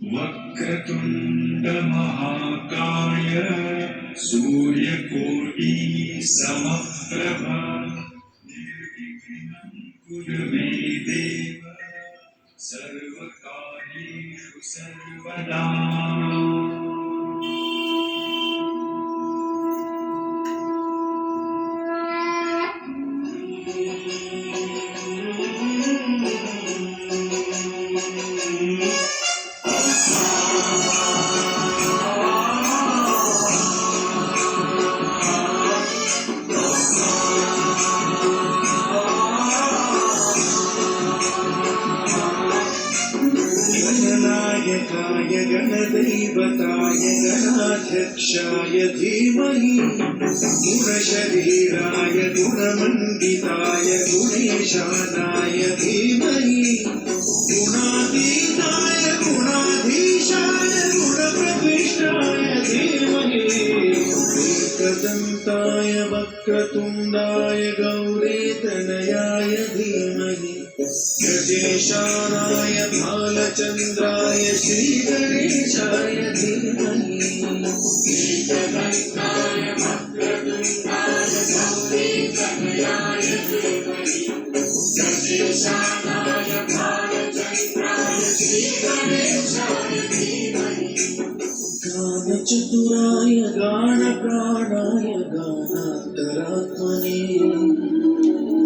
वक्रतुंड महाकाय सूर्यकोटि समप्रभ निर्विघ्नं कुरु मे देव सर्वकार्येषु सर्वदा। गणनायकाय गणदैवताय गणाध्यक्षाय धीमहि गुणशरीराय गुणमण्डिताय गुणेशानाय धीमहि गुणातीताय गुणाधीशाय गुणप्रविष्टाय धीमहि एकदन्ताय वक्रतुण्डाय गौरीतनयाय धीमहि गजेशानाय भालचन्द्राय श्रीगणेशाय धीमहि एकदन्ताय वक्रतुण्डाय गौरीतनयाय धीमहि गजेशानाय भालचन्द्राय श्रीगणेशाय धीमहि गानचतुराय गानप्राणाय गानान्तरात्मने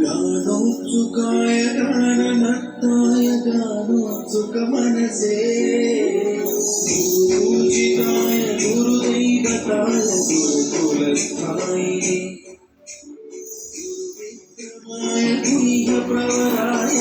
गानोत्सुकाय गाननर्ताय गानोत्सुकमनसे गुरुपूजिताय गुरुदैवताय गुरुकुलस्थायिने गुरुविक्रमाय गुह्यप्रवराय